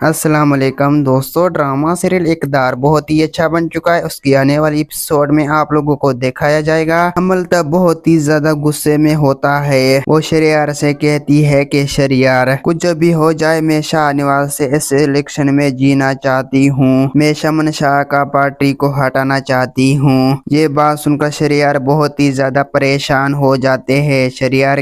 السلام علیکم دوستو، ڈرامہ سیریل اقتدار بہت ہی اچھا بن چکا ہے۔ اس کی آنے والی ایپیسوڈ میں آپ لوگوں کو دکھایا جائے گا امل تب بہت ہی زیادہ غصے میں ہوتا ہے۔ وہ شریار سے کہتی ہے کہ شریار، کچھ بھی ہو جائے میں شاہ نواز سے اس الیکشن میں جینا چاہتی ہوں، میں شمن شاہ کا پارٹی کو ہٹانا چاہتی ہوں۔ یہ بات سن کر شریار بہت ہی زیادہ پریشان ہو جاتے ہیں۔ شریار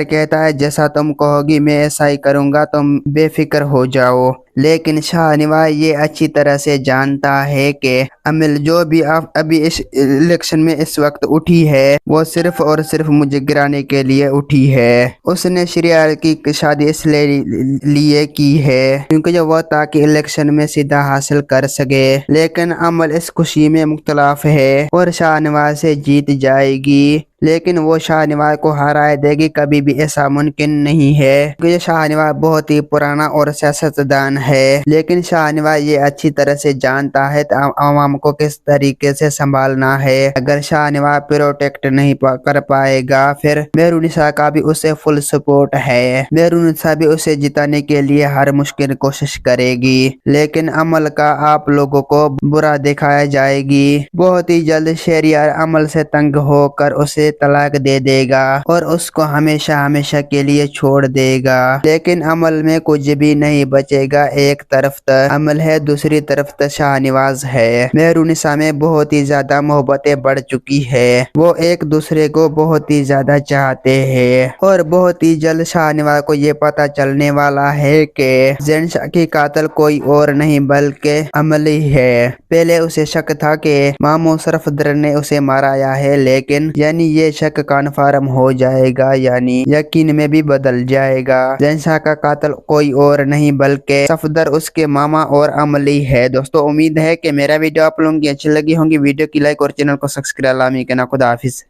کہتا ہے جیسا تم کہو گی میں ایسا ہی کروں گا، تم بے فکر ہو جاؤ۔ لیکن شاہ نواز یہ اچھی طرح سے جانتا ہے کہ امل جو بھی ابھی اس الیکشن میں اس وقت اٹھی ہے وہ صرف اور صرف مجھے گرانے کے لیے اٹھی ہے۔ اس نے شریار کی شادی اس لیے کی ہے کیونکہ وہ تاکہ الیکشن میں سیدھا حاصل کر سکے، لیکن امل اس خوشی میں مختلف ہے اور شاہ نواز سے جیت جائے گی، لیکن وہ شاہ نواز کو ہرائے دے گی۔ کبھی بھی ایسا ممکن نہیں ہے کیونکہ شاہ نواز بہت ہی پرانا اور سیاستدان ہے، لیکن شاہ نواز یہ اچھی طرح سے جانتا ہے عوام کو کس طریقے سے سنبھالنا ہے۔ اگر شاہ نواز پروٹیکٹ نہیں کر پائے گا پھر مہرونسا کا بھی اسے فل سپورٹ ہے۔ مہرونسا بھی اسے جتانے کے لیے ہر ممکن کوشش کرے گی، لیکن عمل کا آپ لوگوں کو برا دکھایا جائے گی۔ بہت ہی جلد شہریار عمل سے تنگ ہو کر اسے طلاق دے دے گا اور اس کو ہمیشہ کے لیے چھوڑ دے گا، لیکن عمل میں کچھ بھی نہیں بچے گا۔ ایک طرف عمل ہے، دوسری طرف شاہ نواز ہے۔ مہرونسا میں بہت ہی زیادہ محبتیں بڑھ چکی ہے، وہ ایک دوسرے کو بہت ہی زیادہ چاہتے ہیں اور بہت ہی جلد شاہ نواز کو یہ پتا چلنے والا ہے کہ زینشا کی قاتل کوئی اور نہیں بلکہ عمل ہی ہے۔ پہلے اسے شک تھا کہ ماموں صفدر نے اسے مارایا ہے، لیکن یہ شک کنفرم ہو جائے گا، یقین میں بھی بدل جائے گا۔ زینشا کا قاتل کوئی اور نہیں بلکہ صفدر، اس کے ماما اور عملی ہے۔ دوستو امید ہے کہ میرا ویڈیو آپ لوگوں کی اچھی لگی ہوگی۔ ویڈیو کی لائک اور چینل کو سبسکرائب لامی کنا۔ خدا حافظ۔